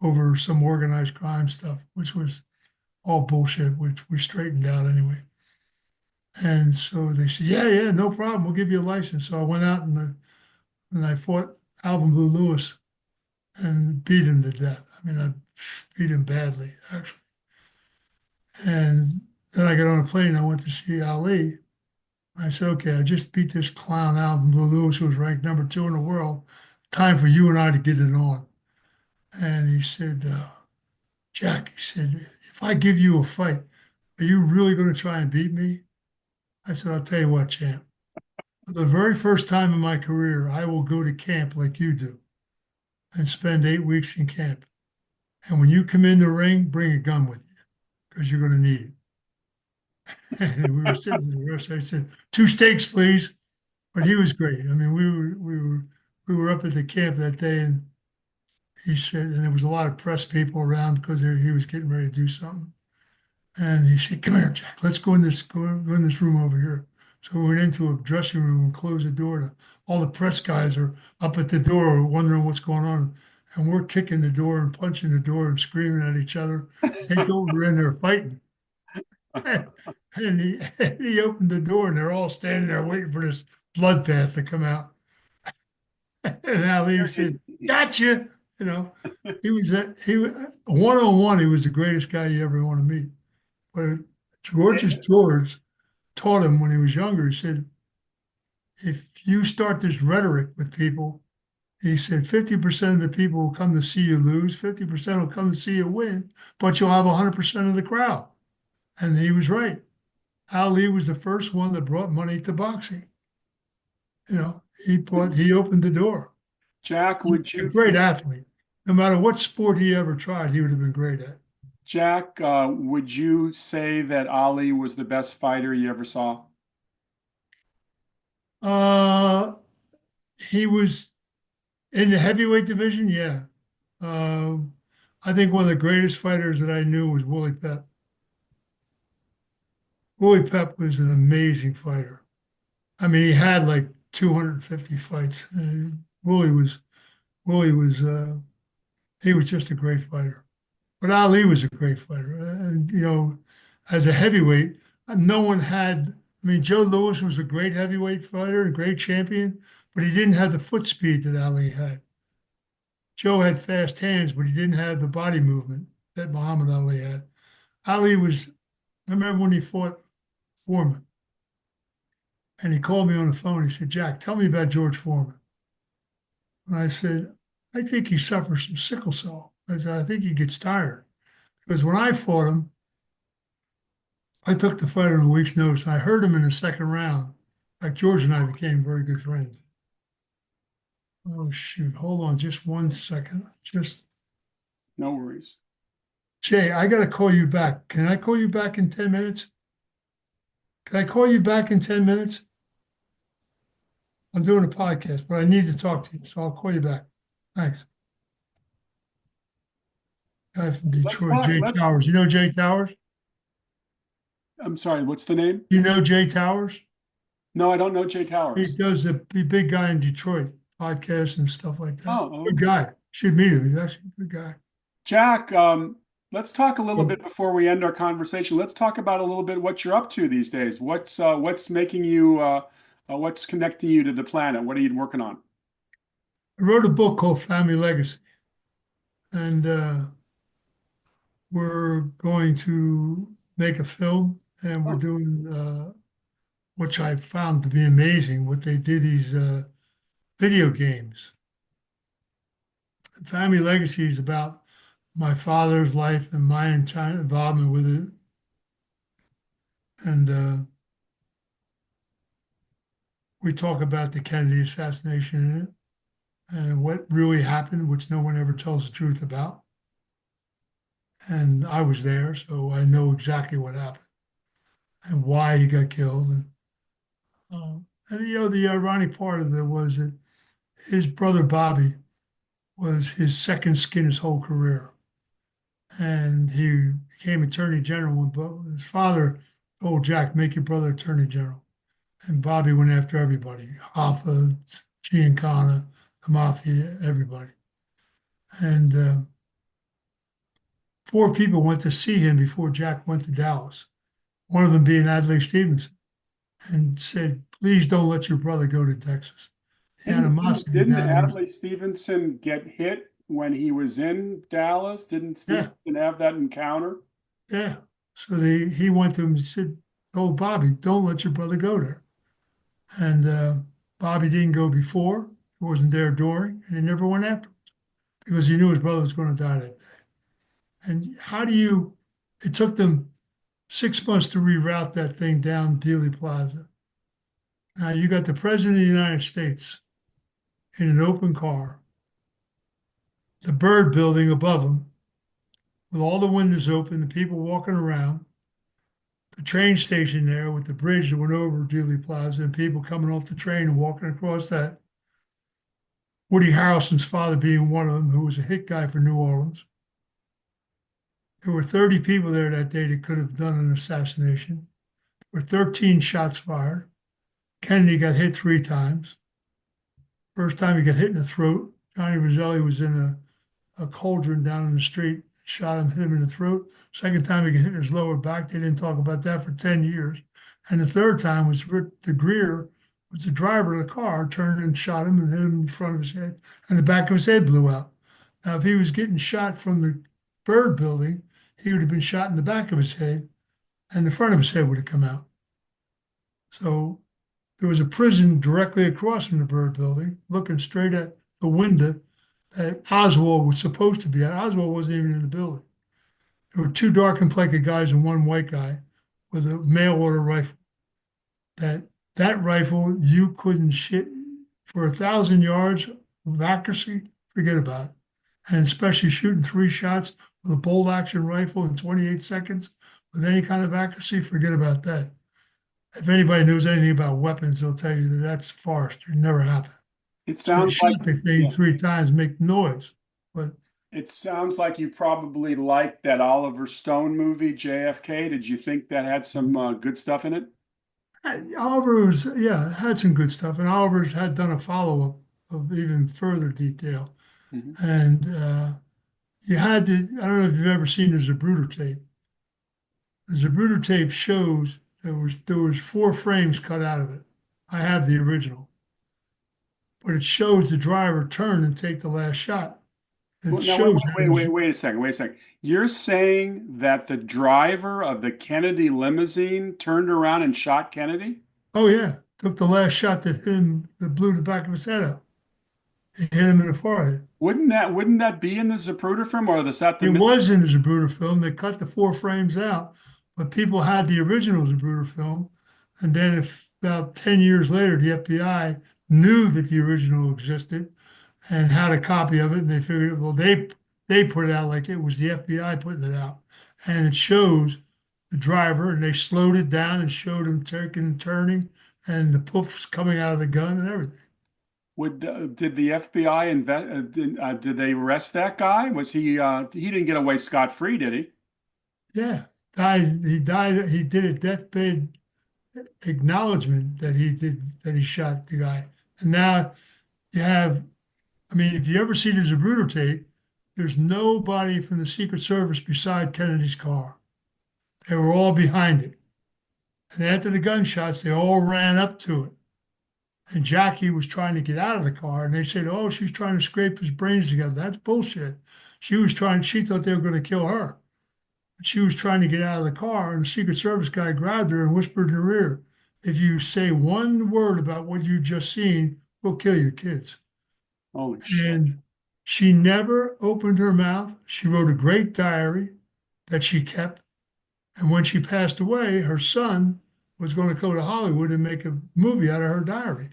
over some organized crime stuff, which was all bullshit, which we straightened out anyway. And so they said, yeah, yeah, no problem. We'll give you a license. So I went out and I fought Alvin Blue Lewis and beat him to death. I mean, I beat him badly, actually. And then I got on a plane. I went to see Ali. I said, okay, I just beat this clown Alvin Blue Lewis, who was ranked number 2 in the world. Time for you and I to get it on. And he said, Jack, he said, if I give you a fight, are you really going to try and beat me? I said, I'll tell you what, champ. For the very first time in my career, I will go to camp like you do and spend 8 weeks in camp. And when you come in the ring, bring a gun with you because you're going to need it. And we were sitting in the restaurant. I said, 2 steaks, please. But he was great. I mean, we were up at the camp that day, and he said, and there was a lot of press people around because he was getting ready to do something. And he said, "Come here, Jack. Let's go in this room over here." So we went into a dressing room and closed the door. All the press guys are up at the door wondering what's going on. And we're kicking the door and punching the door and screaming at each other. They thought we were in there fighting. And he opened the door and they're all standing there waiting for this bloodbath to come out. And Ali said, "Gotcha." You know, he was 1-on-1. He was the greatest guy you ever want to meet. But George taught him when he was younger. He said, if you start this rhetoric with people, he said 50% of the people will come to see you lose, 50% will come to see you win, but you'll have 100% of the crowd. And he was right. Ali was the first one that brought money to boxing. He opened the door. Jack, He was would a you, great athlete. No matter what sport he ever tried, he would have been great at. Jack, would you say that Ali was the best fighter you ever saw? Uh, he was in the heavyweight division, yeah. Um, I think one of the greatest fighters that I knew was Willie Pep. Willie Pep was an amazing fighter. I mean, he had like 250 fights. Willie was he was just a great fighter. But Ali was a great fighter, and as a heavyweight, no one had. I mean, Joe Louis was a great heavyweight fighter and great champion, but he didn't have the foot speed that Ali had. Joe had fast hands, but he didn't have the body movement that Muhammad Ali had. Ali was, I remember when he fought Foreman, and he called me on the phone. He said, Jack, tell me about George Foreman. And I said, I think he suffers from sickle cell. I said, I think he gets tired. Because when I fought him, I took the fight on a week's notice. I heard him in the second round. Like George and I became very good friends. Oh, shoot. Hold on just 1 second. No worries. Jay, I got to call you back. Can I call you back in 10 minutes? Can I call you back in 10 minutes? I'm doing a podcast, but I need to talk to you, so I'll call you back. Thanks. Guy from Let's Detroit, talk. Jay Let's, Towers. You know Jay Towers? I'm sorry, what's the name? You know Jay Towers? No, I don't know Jay He Towers. does the big guy in Detroit, podcasts and stuff like that. Oh, Good okay. guy. Should meet him. He's actually a good guy. Jack, let's talk a little So bit before we end our conversation. Let's talk about a little bit what you're up to these days. What's making you what's connecting you to the planet? What are you working on? I wrote a book called Family Legacy, and we're going to make a film, and we're Oh, doing which I found to be amazing. What they did these video games. Family Legacy is about my father's life and my entire involvement with it, and we talk about the Kennedy assassination in it. and what really happened, which no one ever tells the truth about. And I was there, so I know exactly what happened and why he got killed. And the ironic part of it was that his brother Bobby was his second skin his whole career. And he became Attorney General, but his father told Jack, make your brother Attorney General. And Bobby went after everybody, Hoffa, Giancana, the Mafia, everybody. And four people went to see him before Jack went to Dallas. One of them being Adlai Stevenson, and said, please don't let your brother go to Texas. The animosity Didn't down there. Adlai Stevenson get hit when he was in Dallas? Didn't Yeah, Stevenson have that encounter? yeah. So he went to him and said, told Bobby, don't let your brother go there. And Bobby didn't go before, he wasn't there during, and he never went after because he knew his brother was going to die that day. And it took them 6 months to reroute that thing down Dealey Plaza. Now you got the President of the United States in an open car, the Bird building above him, with all the windows open, the people walking around, the train station there with the bridge that went over Dealey Plaza, and people coming off the train and walking across that. Woody Harrelson's father being one of them, who was a hit guy for New Orleans. There were 30 people there that day that could have done an assassination. There were 13 shots fired. Kennedy got hit 3 times. First time he got hit in the throat. Johnny Roselli was in a cauldron down in the street, shot him, hit him in the throat. Second time he got hit in his lower back. They didn't talk about that for 10 years. And the third time was Rick DeGreer, was the driver of the car, turned and shot him and hit him in front of his head, and the back of his head blew out. Now, if he was getting shot from the Bird building, he would have been shot in the back of his head, and the front of his head would have come out. So there was a prison directly across from the Bird building, looking straight at the window that Oswald was supposed to be at. Oswald wasn't even in the building. There were two dark complected guys and one white guy with a mail order rifle. That rifle you couldn't shit for 1,000 yards of accuracy, forget about it. And especially shooting 3 shots with a bolt action rifle in 28 seconds with any kind of accuracy, forget about that. If anybody knows anything about weapons, they'll tell you that that's farce. It never happened. It So they sounds like, shot the thing yeah, 3 times, make noise. But it sounds like you probably liked that Oliver Stone movie, JFK. Did you think that had some good stuff in it? Oliver was, yeah, had some good stuff. And Oliver's had done a follow-up of even further detail. Mhm. And you had to, I don't know if you've ever seen the Zapruder tape. The Zapruder tape shows there was 4 frames cut out of it. I have the original, but it shows the driver turn and take the last shot. It Well, now, wait, shows wait, that wait, wait, wait a second, wait a second. You're saying that the driver of the Kennedy limousine turned around and shot Kennedy? oh yeah, took the last shot that hit him, that blew the back of his head up. It hit him in the forehead. Wouldn't that be in the Zapruder film, or is that the It mis- was in the Zapruder film. They cut the 4 frames out, but people had the original Zapruder film. And then, if about 10 years later, the FBI knew that the original existed and had a copy of it, and they figured, well, they put it out like it was the FBI putting it out, and it shows the driver, and they slowed it down and showed him taking and turning, and the poofs coming out of the gun and everything. would did the FBI invest? Did they arrest that guy? Was he didn't get away scot-free, did he? Yeah, died. He died. He did a deathbed acknowledgement that he shot the guy. And now you have, I mean, if you ever see the Zapruder tape, there's nobody from the Secret Service beside Kennedy's car. They were all behind it. And after the gunshots, they all ran up to it. And Jackie was trying to get out of the car, and they said, "Oh, she's trying to scrape his brains together." That's bullshit. She thought they were going to kill her. She was trying to get out of the car, and the Secret Service guy grabbed her and whispered in her ear, "If you say one word about what you just seen, we'll kill your kids." Holy shit! And she never opened her mouth. She wrote a great diary that she kept. And when she passed away, her son was going to go to Hollywood and make a movie out of her diary.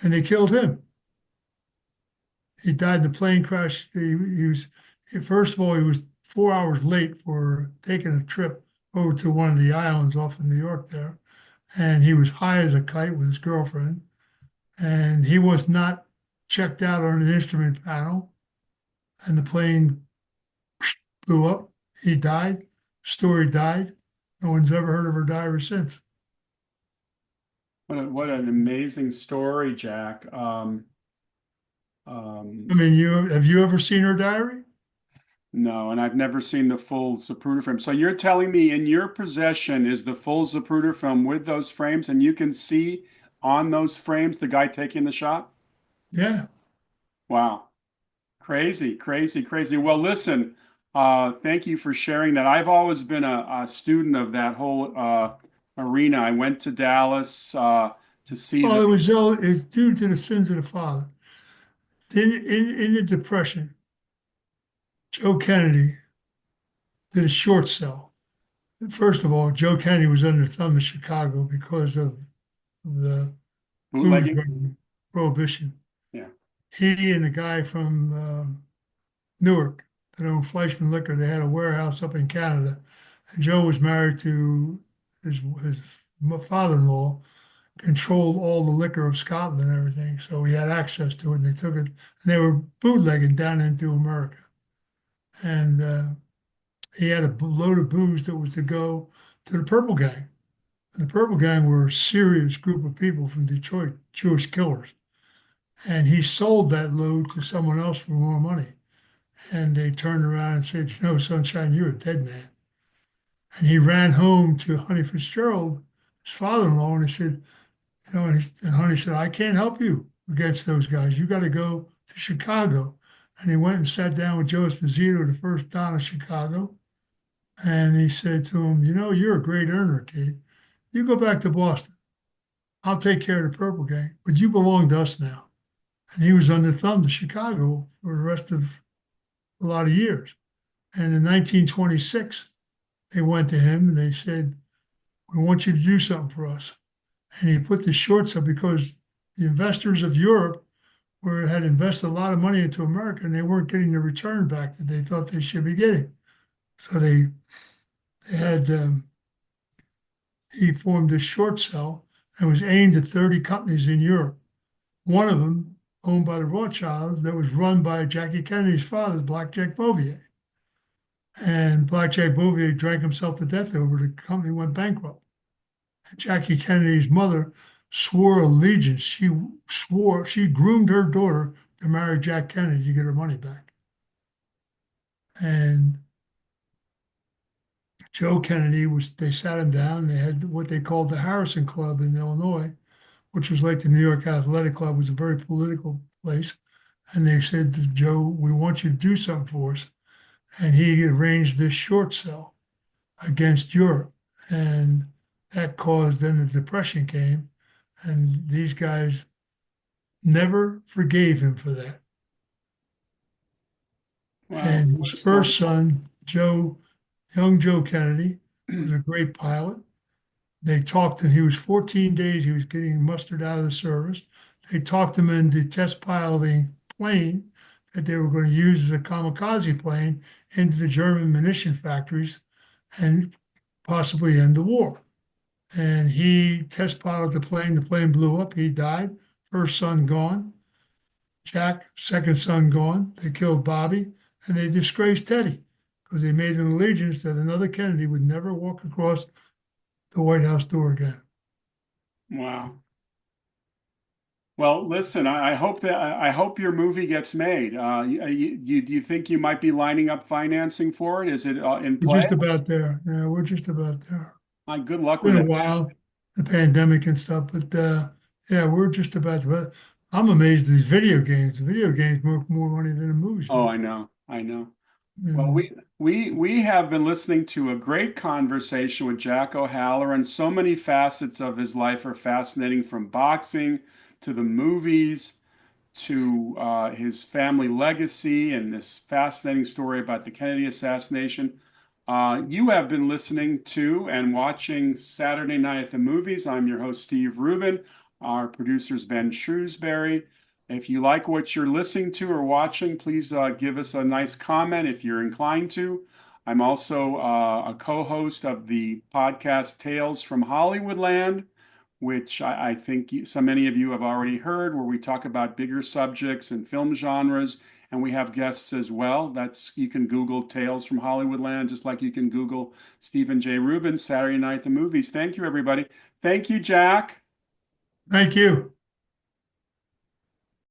And they killed him. He died in the plane crash. He was, first of all, he was 4 hours late for taking a trip over to one of the islands off in New York there. And he was high as a kite with his girlfriend. And he was not checked out on an instrument panel. And the plane blew up. He died. Story died. No one's ever heard of her diary since. What an amazing story, Jack. I Um, mean, you ever seen her diary? no, and I've never seen the full Zapruder film. So you're telling me in your possession is the full Zapruder film with those frames, and you can see on those frames the guy taking the shot? Yeah. Wow. Crazy, crazy, crazy. Well, listen, thank you for sharing that. I've always been a student of that whole arena. I went to Dallas to see Well, the it was due to the sins of the father. In the Depression, Joe Kennedy did a short sell. First of all, Joe Kennedy was under thumb in Chicago because of the booze bootlegging. burning prohibition. Yeah. He and the guy from Newark that owned Fleischman Liquor, they had a warehouse up in Canada. And Joe was married to his father-in-law, controlled all the liquor of Scotland and everything. So he had access to it, and they took it, and they were bootlegging down into America. And he had a load of booze that was to go to the Purple Gang. And the Purple Gang were a serious group of people from Detroit, Jewish killers. And he sold that load to someone else for more money. And they turned around and said, you know, Sunshine, you're a dead man. And he ran home to Honey Fitzgerald, his father-in-law, and he said, you know, and Honey said, I can't help you against those guys. You got to go to Chicago. And he went and sat down with Joe Esposito, the first Don of Chicago. And he said to him, you know, you're a great earner, kid. You go back to Boston. I'll take care of the Purple Gang, but you belong to us now. And he was under thumb to Chicago for the rest of a lot of years. And in 1926, they went to him and they said, we want you to do something for us. And he put the shorts up because the investors of Europe had invested a lot of money into America and they weren't getting the return back that they thought they should be getting. So they had he formed this short cell and was aimed at 30 companies in Europe. One of them, owned by the Rothschilds, that was run by Jackie Kennedy's father, Black Jack Bouvier. And Black Jack Bouvier drank himself to death over the company went bankrupt. And Jackie Kennedy's mother swore allegiance. She groomed her daughter to marry Jack Kennedy to get her money back. And Joe Kennedy they sat him down. They had what they called the Harrison Club in Illinois, which was like the New York Athletic Club, was a very political place. And they said to Joe, we want you to do something for us. And he arranged this short sale against Europe. And that caused, then the Depression came. And these guys never forgave him for that. Wow. And What his a story. first son, young Joe Kennedy, was a great pilot. They talked him, he was 14 days, he was getting mustered out of the service. They talked him into test piloting plane that they were going to use as a kamikaze plane into the German munition factories and possibly end the war. And he test piloted the plane blew up, he died, first son gone. Jack, second son gone. They killed Bobby and they disgraced Teddy because they made an allegiance that another Kennedy would never walk across the White House door again. Wow. Well, listen, I hope your movie gets made. Do you think you might be lining up financing for it? Is it in We're play? just about there. Yeah, we're just about there. My good luck with Been a it. while, the pandemic and stuff, but yeah, we're just about to. But I'm amazed at these video games. Video games make more money than the movies Oh, do. I know. I know. Well, And we have been listening to a great conversation with Jack O'Halloran. So many facets of his life are fascinating, from boxing to the movies to his family legacy and this fascinating story about the Kennedy assassination. You have been listening to and watching Saturday Night at the Movies. I'm your host, Steve Rubin. Our producer is Ben Shrewsbury. If you like what you're listening to or watching, please give us a nice comment if you're inclined to. I'm also a co-host of the podcast Tales from Hollywoodland, which I think so many of you have already heard, where we talk about bigger subjects and film genres, and we have guests as well. You can Google Tales from Hollywoodland, just like you can Google Stephen J. Rubin's Saturday Night the Movies. Thank you, everybody. Thank you, Jack. Thank you.